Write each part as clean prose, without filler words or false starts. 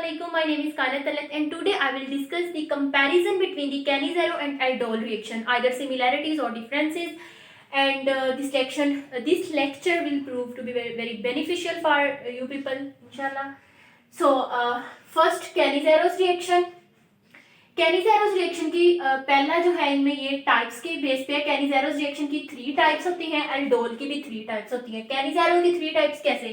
Assalamualaikum. My name is Kana Talat and today I will discuss the comparison between the Cannizzaro and aldol reaction, either similarities or differences. And this lecture will prove to be very beneficial for you people, inshallah. So, first Cannizzaro reaction. Cannizzaro's reaction की पहला जो है इनमें ये types के base पे है। कैनिज़ेरोस reaction की 3 टाइप्स होती हैं, एल्डोल की भी 3 टाइप्स होती हैं। कैनिज़ेरो की 3 टाइप्स कैसे?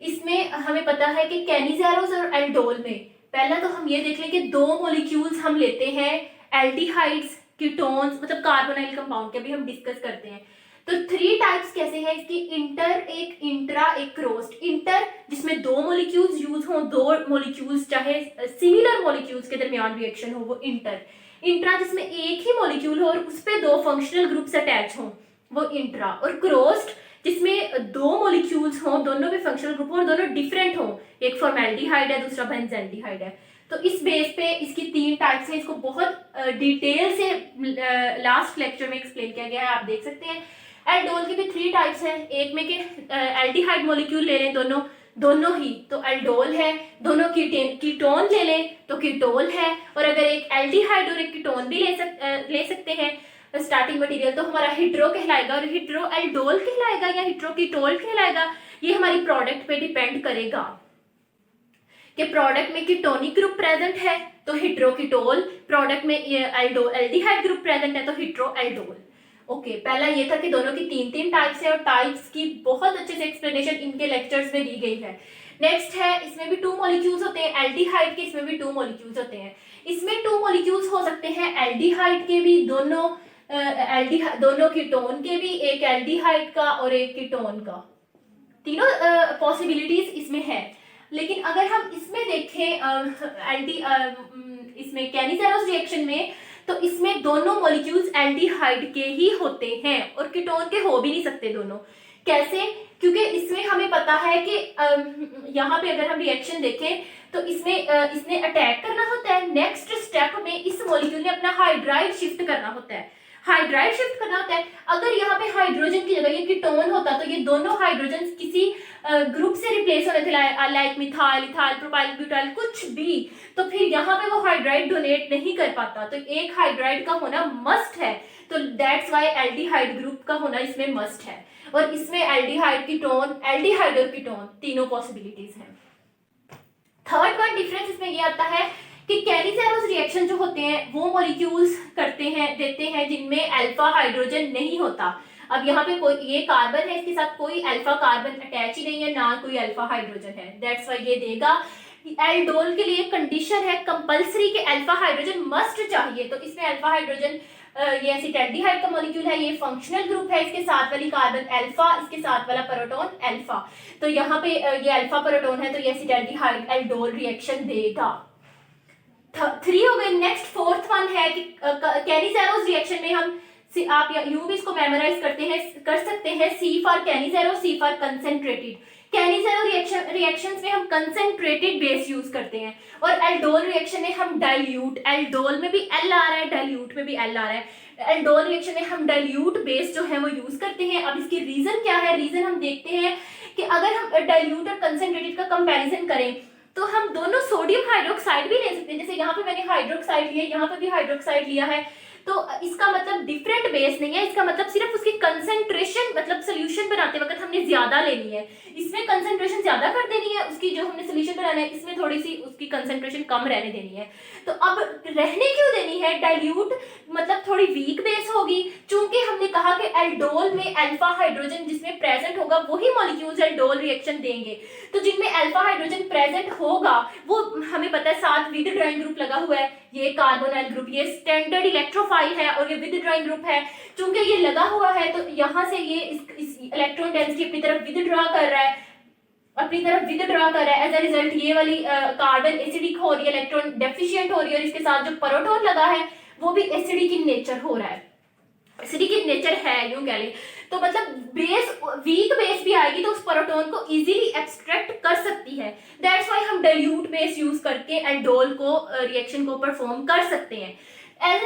इसमें हमें पता है कि कैनिज़ेरोस और एल्डोल में पहला तो हम ये देख लें कि 2 मॉलिक्यूल्स हम लेते हैं एल्डिहाइड्स, कीटोन्स, मतलब कार्बोनाइल कंपाउंड के भी हम डिस्कस करते हैं। तो 3 टाइप्स कैसे है इसकी? इंटर, एक इंट्रा, एक क्रॉस्ड। इंटर जिसमें 2 मॉलिक्यूल्स यूज हो, 2 मॉलिक्यूल्स चाहे सिमिलर मॉलिक्यूल्स के दरमियान रिएक्शन हो, वो इंटर। इंट्रा जिसमें एक ही मॉलिक्यूल हो और उस पर 2 फंक्शनल ग्रुप्स अटैच हो, वो इंट्रा। और क्रॉस्ड जिसमें 2 मॉलिक्यूल्स हों, दोनों पे फंक्शनल ग्रुप हो और दोनों डिफरेंट हो, एक फॉर्मेल्डिहाइड है, दूसरा बेंज़ल्डिहाइड है। तो इस बेस पे इसकी 3 टाइप्स हैं। इसको बहुत डिटेल से लास्ट लेक्चर में एक्सप्लेन किया गया है, आप देख सकते हैं। एल्डोल की भी 3 टाइप्स हैं। एक में कि एल्डिहाइड मॉलिक्यूल ले लें, दोनों ही तो एल्डोल है, दोनों कीटोन ले लें तो कीटोल है। और अगर एक एल्डिहाइड और एक कीटोन भी ले सकते हैं स्टार्टिंग मटेरियल, तो हमारा हिट्रो कहलाएगा। और हिट्रो एल्डोल कहलाएगा या हिट्रो कीटोल कहलाएगा, ये हमारी प्रोडक्ट पे डिपेंड करेगा कि प्रोडक्ट में कीटोनिक ग्रुप प्रेजेंट है तो हिट्रोकीटोल, प्रोडक्ट में एल्डिहाइड ग्रुप प्रेजेंट है तो हिट्रो एल्डोल। ओके, पहला ये था कि दोनों की 3 टाइप्स है और टाइप्स की बहुत अच्छे से एक्सप्लेनेशन इनके लेक्चर्स में दी गई है। नेक्स्ट है, इसमें भी 2 मॉलिक्यूल्स होते हैं एल्डिहाइड के, इसमें भी 2 मॉलिक्यूल्स होते हैं। इसमें 2 मॉलिक्यूल्स हो सकते हैं एल्डिहाइड के भी, दोनों कीटोन के भी, एक एल्डिहाइड का और एक कीटोन का, तीनों पॉसिबिलिटीज इसमें है। लेकिन अगर हम इसमें देखें इसमें कैनिज़ेरोस रिएक्शन में, तो इसमें दोनों मॉलिक्यूल्स एल्डिहाइड के ही होते हैं और कीटोन के हो भी नहीं सकते दोनों। कैसे? क्योंकि इसमें हमें पता है कि यहाँ पे अगर हम रिएक्शन देखें तो इसने अटैक करना होता है। नेक्स्ट स्टेप में इस मॉलिक्यूल ने अपना हाइड्राइड शिफ्ट करना होता है। अगर यहाँ पे हाइड्रोजन की जगह ये कीटोन होता तो ये दोनों हाइड्रोजन किसी ग्रुप से रिप्लेस होने थे, like methyl, ethyl, propyl, butyl, कुछ भी, तो फिर यहाँ पे वो हाइड्राइड डोनेट नहीं कर पाता। तो एक हाइड्राइड का होना मस्ट है, तो दैट्स वाई एल्डिहाइड ग्रुप का होना इसमें मस्ट है। और इसमें एल्डिहाइड और कीटोन तीनों पॉसिबिलिटीज हैं। थर्ड वन डिफरेंस इसमें ये आता है कि कैनिज़ेरोस रिएक्शन जो होते हैं वो मॉलिक्यूल्स देते हैं जिनमें अल्फा हाइड्रोजन नहीं होता। अब यहाँ पे कोई ये कार्बन है, इसके साथ कोई अल्फा कार्बन अटैच ही नहीं है, ना कोई अल्फा हाइड्रोजन है, दैट्स वाई ये देगा। एल्डोल के लिए कंडीशन है कंपल्सरी कि अल्फा हाइड्रोजन मस्ट चाहिए, तो इसमें अल्फा हाइड्रोजन, ये एसिटाल्डिहाइड का मॉलिक्यूल है, ये फंक्शनल ग्रुप है, इसके साथ वाली कार्बन अल्फा, इसके साथ वाला प्रोटॉन अल्फा, तो यहाँ पे ये अल्फा प्रोटॉन है, तो ये एसिटाल्डिहाइड एल्डोल रिएक्शन देगा। 3 हो गए। नेक्स्ट फोर्थ वन है कि कैनिज़ेरोस रिएक्शन में हम आप यूं भी इसको मेमोराइज कर सकते हैं, C for कैनिज़ेरो, C for concentrated. कैनिज़ेरो reactions में हम कंसेंट्रेटेड बेस यूज करते हैं और एल्डोल रिएक्शन में हम डाइल्यूट, एल्डोल में भी एल आ रहा है, डाइल्यूट में भी एल आ रहा है। एल्डोल रिएक्शन में हम डाइल्यूट बेस जो है वो यूज करते हैं। अब इसकी रीजन क्या है? रीजन हम देखते हैं कि अगर हम डाइल्यूट और कंसेंट्रेटेड का कंपेरिजन करें तो हम दोनों सोडियम हाइड्रोक्साइड भी ले सकते हैं। जैसे यहाँ पे मैंने हाइड्रोक्साइड लिया, यहाँ पे भी हाइड्रोक्साइड लिया है, तो इसका मतलब डिफरेंट बेस नहीं है, इसका मतलब सिर्फ उसकी कंसेंट्रेशन, मतलब सोल्यूशन बनाते वक्त हमने ज्यादा लेनी है। इसमें कंसेंट्रेशन ज्यादा कर देनी है उसकी, जो हमने सोल्यूशन बनाना है इसमें थोड़ी सी उसकी कंसेंट्रेशन कम रहने देनी है। तो अब रहने क्यों देनी है? डाइल्यूट मतलब थोड़ी वीक बेस होगी, चूंकि हमने कहा कि एल्डोल में अल्फा हाइड्रोजन जिसमें प्रेजेंट होगा वही मॉलिक्यूल्स एल्डोल रिएक्शन देंगे। तो जिनमें अल्फा हाइड्रोजन प्रेजेंट होगा वो हमें पता है, साथ विद ड्राइंग ग्रुप लगा हुआ है, ये कार्बोनाइल ग्रुप, ये स्टैंडर्ड इलेक्ट्रोफाइल है और ये विद ड्राइंग ग्रुप है। चूंकि ये लगा हुआ है तो यहाँ से ये इस इलेक्ट्रॉन डेंसिटी अपनी तरफ विदड्रॉ कर रहा है, एज अ रिजल्ट ये वाली कार्बन एसिडिक हो रही है, इलेक्ट्रॉन डेफिशिएंट हो रही है, और इसके साथ जो प्रोटॉन लगा है वो भी एसिडिक इन नेचर हो रहा है, एसिडिक इन नेचर है यूं कह लें। तो मतलब बेस वीक बेस भी आएगी तो उस प्रोटॉन को इजीली एक्सट्रैक्ट कर सकती है। दैट्स व्हाई हम डाइल्यूट बेस यूज करके एल्डोल को रिएक्शन को परफॉर्म कर सकते हैं। एज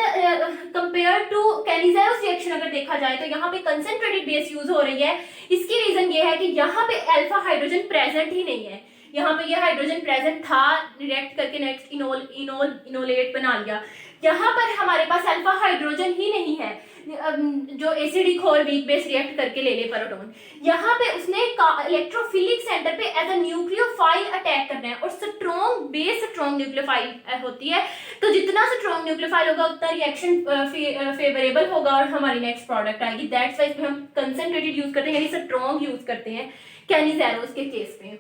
कंपेयर टू कैनिज़ेरोस रिएक्शन अगर देखा जाए तो यहाँ पे कंसेंट्रेटेड बेस यूज हो रही है। इसकी रीजन ये है कि यहाँ पे अल्फा हाइड्रोजन प्रेजेंट ही नहीं है, यहाँ पे ये हाइड्रोजन प्रेजेंट था, रिएक्ट करके नेक्स्ट इनोलेट बना लिया। यहाँ पर हमारे पास अल्फा हाइड्रोजन ही नहीं है जो एसिडिक और वीक बेस रिएक्ट करके ले ले प्रोटॉन। यहाँ पे उसने इलेक्ट्रोफिलिक सेंटर पे एज अ न्यूक्लियोफाइल अटैक करना है, और स्ट्रॉन्ग बेस स्ट्रॉन्ग न्यूक्लियोफाइल होती है, तो जितना स्ट्रॉन्ग न्यूक्लियोफाइल होगा उतना रिएक्शन फेवरेबल होगा और हमारी नेक्स्ट प्रोडक्ट आएगी। दैट्स वाइज हम कंसंट्रेटेड यूज करते हैं, यानी स्ट्रॉन्ग यूज करते हैं कैनिज़ेरोस के केस में।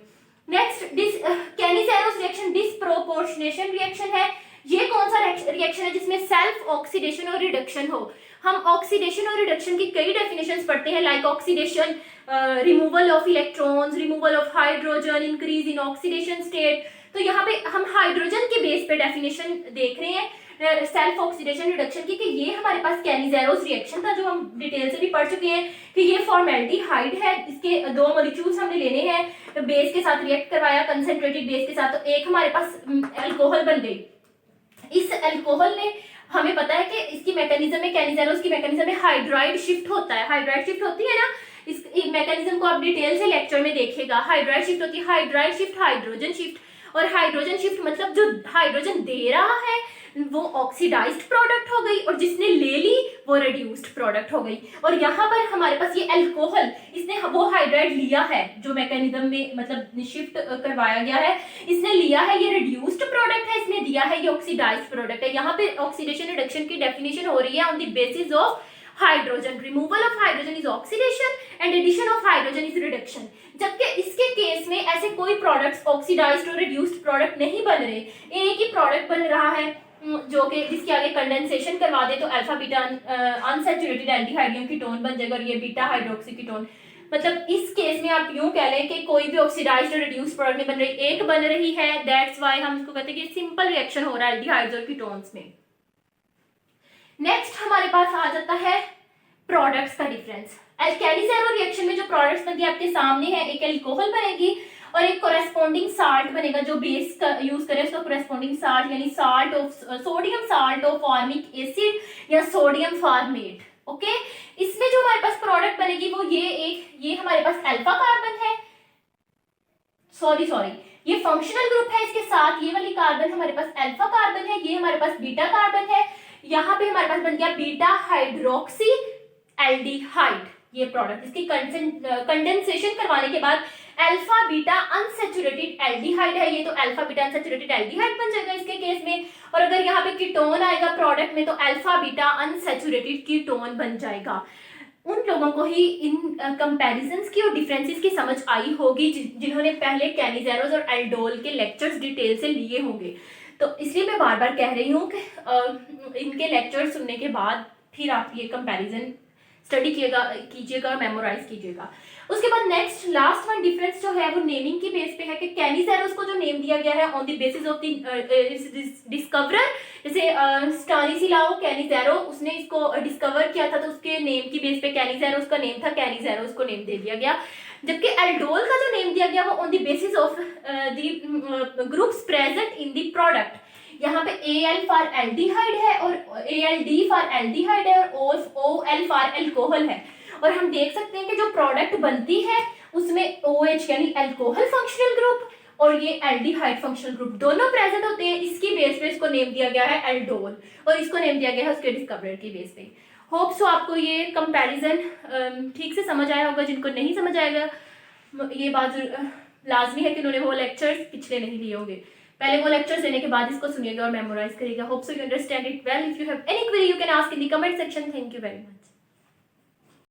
नेक्स्ट कैनिज़ेरोस रिएक्शन डिस्प्रोपोर्शनेशन रिएक्शन है। ये कौन सा रिएक्शन है जिसमें सेल्फ ऑक्सीडेशन और रिडक्शन हो। हम ऑक्सीडेशन और रिडक्शन की कई डेफिनेशंस पढ़ते हैं, like oxidation, removal of electrons, removal of hydrogen, increase in oxidation state. तो यहाँ पे हम हाइड्रोजन के बेस पे डेफिनेशन देख रहे हैं सेल्फ ऑक्सीडेशन रिडक्शन की, कि ये हमारे पास कैनिज़ेरोस रिएक्शन था जो हम डिटेल से भी पढ़ चुके हैं कि ये फॉर्मेल्डिहाइड है। इसके दो मॉलिक्यूल्स हमने लेने हैं, बेस के साथ रिएक्ट करवाया कंसंट्रेटेड बेस के साथ, तो एक हमारे पास अल्कोहल बन गई। इस अल्कोहल ने हमें पता है कि इसकी मैकेनिज्म में, कैनिज़ेरोस की मैकेनिज्म में हाइड्राइड शिफ्ट होता है। हाइड्राइड शिफ्ट होती है ना, इस मैकेनिज्म को आप डिटेल से लेक्चर में देखेगा। हाइड्राइड शिफ्ट होती है, हाइड्राइड शिफ्ट, हाइड्रोजन शिफ्ट, और हाइड्रोजन शिफ्ट मतलब जो हाइड्रोजन दे रहा है वो ऑक्सीडाइज्ड प्रोडक्ट हो गई, और जिसने ले ली वो रिड्यूस्ड प्रोडक्ट हो गई। और यहाँ पर हमारे पास ये अल्कोहल, इसने वो हाइड्राइड लिया है जो मैकेनिज्म में मतलब शिफ्ट करवाया गया है, इसने लिया है, ये रिड्यूस्ड प्रोडक्ट है, इसने दिया है ये ऑक्सीडाइज्ड प्रोडक्ट है। यहाँ पे ऑक्सीडेशन रिडक्शन की डेफिनेशन हो रही है on the basis of hydrogen. Removal of hydrogen is oxidation and addition of hydrogen is reduction. जबकि इसके केस में ऐसे कोई प्रोडक्ट्स ऑक्सीडाइज्ड और रिड्यूस्ड प्रोडक्ट नहीं बन रहे, एक ही प्रोडक्ट बन रहा है जो कि जिसके आगे कंडेंसेशन करवा दे तो alpha beta unsaturated aldehyde ketone बन जाएगा, और ये बीटा हाइड्रोक्सी कीटोन। मतलब इस केस में आप यूं कह लें कि कोई भी ऑक्सीडाइज्ड और रिड्यूस्ड प्रोडक्ट नहीं बन रही, एक बन रही है। दैट्स व्हाई हम इसको कहते हैं कि सिंपल रिएक्शन हो रहा है एल्डिहाइड्स और कीटोन्स में। नेक्स्ट हमारे पास आ जाता है प्रोडक्ट्स का डिफरेंस। कैनिज़ेरो रिएक्शन में जो प्रोडक्ट्स बनती है आपके सामने है, एक अल्कोहल बनेगी और एक कोरेस्पोंडिंग साल्ट बनेगा। जो बेस का यूज करें उसका कोरेस्पोंडिंग साल्ट, यानी salt of sodium salt of formic acid या सोडियम फॉर्मेट। ओके, इसमें जो हमारे पास प्रोडक्ट बनेगी वो ये हमारे पास अल्फा कार्बन है, सॉरी ये फंक्शनल ग्रुप है, इसके साथ ये वाली कार्बन हमारे पास अल्फा कार्बन है, ये हमारे पास बीटा कार्बन है। यहाँ पे हमारे पास बन गया बीटा हाइड्रोक्सी एल्डिहाइड ये प्रोडक्ट। इसकी कंडेंसेशन करवाने के बाद अल्फा बीटा अनसैचुरेटेड एल्डिहाइड है ये, तो अल्फा बीटा अनसैचुरेटेड एल्डिहाइड बन जाएगा इसके केस में। और अगर यहाँ पे कीटोन आएगा प्रोडक्ट में तो अल्फा बीटा अनसैचुरेटेड कीटोन बन जाएगा। उन लोगों को ही इन कंपैरिजंस की और डिफरेंसेस की समझ आई होगी जिन्होंने पहले कैनिज़ेरोस और एल्डोल के लेक्चर्स डिटेल से लिए होंगे। तो इसलिए मैं बार बार कह रही हूँ कि इनके लेक्चर सुनने के बाद फिर आप ये कंपैरिजन स्टडी कीजिएगा और मेमोराइज कीजिएगा। उसके बाद नेक्स्ट लास्ट वन डिफरेंस जो है वो नेमिंग की बेस पे है कि कैनिज़ेरोस को जो नेम दिया गया है on the basis of the discoverer, जैसे स्टानिस्लाओ कैनिज़ेरो उसने इसको डिस्कवर किया था तो उसके नेम की बेस पे कैनिज़ेरोस का नेम था, कैनिज़ेरोस को नेम दे दिया गया। जबकि एल्डोल का जो नेम दिया गया वो on the basis of the groups present in the product. यहाँ पे Al फॉर एल्डिहाइड है और Ald फॉर एल्डिहाइड है और OL फॉर अल्कोहल है। और हम देख सकते हैं कि जो प्रोडक्ट बनती है उसमें OH यानी अल्कोहल फंक्शनल ग्रुप और ये एल्डिहाइड फंक्शनल ग्रुप दोनों प्रेजेंट होते हैं। इसकी बेस पे इसको नेम दिया गया है एल्डोल और इसको नेम दिया गया है उसके डिस्कवरर की बेस पे। होप सो आपको ये कंपैरिजन ठीक से समझ आया होगा। जिनको नहीं समझ आएगा ये बात लाजमी है कि उन्होंने वो लेक्चर्स पिछले नहीं लिए होंगे, पहले वो लेक्चर्स लेने के बाद इसको सुनिएगा और मेमोराइज करिएगा। Hope so you understand it well. If you have any query you can ask in the comment section. Thank you very much.